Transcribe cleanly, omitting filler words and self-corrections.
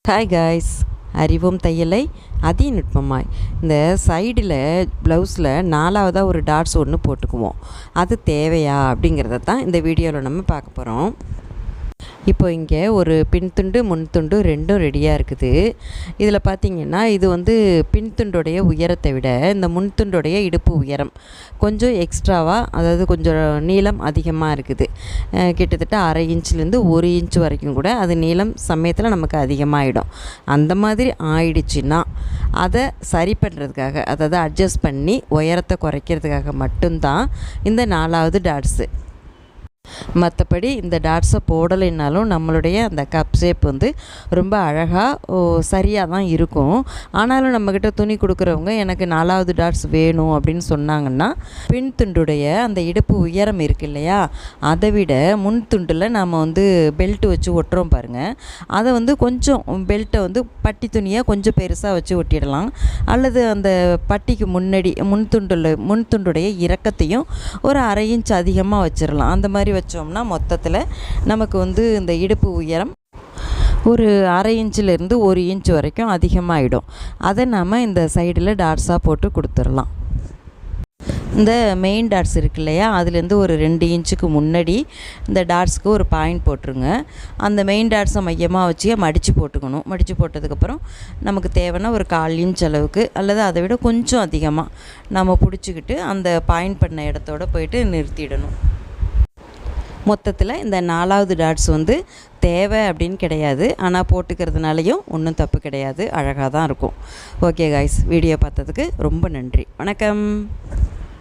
Hi guys, அறிவோம் தையலை அதிநுட்பமாய். இந்த சைடில் ப்ளவுஸில் 4வதாக ஒரு டாட்ஸ் ஒன்று போட்டுக்குவோம். அது தேவையா அப்படிங்கிறத தான் இந்த வீடியோவில் நம்ம பார்க்க போகிறோம். இப்போ இங்கே ஒரு பின்துண்டு முன்துண்டு ரெண்டும் ரெடியாக இருக்குது. இதில் பார்த்திங்கன்னா இது பின்துண்டுடைய உயரத்தை விட இந்த முன்துண்டுடைய இடுப்பு உயரம் கொஞ்சம் எக்ஸ்ட்ராவாக, அதாவது கொஞ்சம் நீளம் அதிகமாக இருக்குது. கிட்டத்தட்ட 1/2 இன்ச்லேருந்து 1 இன்ச் வரைக்கும் கூட அது நீளம் சமயத்தில் நமக்கு அதிகமாகிடும். அந்த மாதிரி ஆயிடுச்சுன்னா அதை சரி பண்ணுறதுக்காக, அதாவது அட்ஜஸ்ட் பண்ணி உயரத்தை குறைக்கிறதுக்காக மட்டும்தான் இந்த 4வது டாட்ஸு. மற்றபடி இந்த டாட்ஸை போடலைன்னாலும் நம்மளுடைய அந்த கப் ஷேப் ரொம்ப அழகாக சரியாக தான் இருக்கும். ஆனாலும் நம்மக்கிட்ட துணி கொடுக்குறவங்க எனக்கு 4வது டாட்ஸ் வேணும் அப்படின்னு சொன்னாங்கன்னா, பின் துண்டுடைய அந்த இடுப்பு உயரம் இருக்கு இல்லையா, அதை விட முன் துண்டில் நம்ம பெல்ட் வச்சு ஒட்டுறோம் பாருங்கள், அதை கொஞ்சம் பெல்ட்டை பட்டி துணியை கொஞ்சம் பெருசாக வச்சு ஒட்டிடலாம். அல்லது அந்த பட்டிக்கு முன்னாடி முன் துண்டுடைய இறக்கத்தையும் ஒரு 1/2 இன்ச் அதிகமாக வச்சிடலாம். அந்த மாதிரி வச்சோம்னா மொத்தத்தில் நமக்கு இந்த இடுப்பு உயரம் ஒரு 1/2 இன்ச்சிலேருந்து 1 இன்ச் வரைக்கும் அதிகமாகிடும். அதை நம்ம இந்த சைடில் டாட்ஸாக போட்டு கொடுத்துடலாம். இந்த மெயின் டாட்ஸ் இருக்கு இல்லையா, அதுலேருந்து ஒரு 2 இன்ச்சுக்கு முன்னாடி இந்த டாட்ஸ்க்கு ஒரு பாயிண்ட் போட்டுருங்க. அந்த மெயின் டாட்ஸை மையமாக வச்சு மடித்து போட்டுக்கணும். மடித்து போட்டதுக்கப்புறம் நமக்கு தேவைன்னா ஒரு 1/4 இன்ச் அளவுக்கு அல்லது அதை விட கொஞ்சம் அதிகமாக நம்ம பிடிச்சிக்கிட்டு அந்த பாயிண்ட் பண்ண இடத்தோட போயிட்டு நிறுத்திடணும். மொத்தத்தில் இந்த 4வது டாட்ஸ் தேவை அப்படின்னு கிடையாது, ஆனால் போட்டுக்கிறதுனாலையும் ஒன்றும் தப்பு கிடையாது, அழகாக தான் இருக்கும். ஓகே காய்ஸ், வீடியோ பார்த்ததுக்கு ரொம்ப நன்றி. வணக்கம்.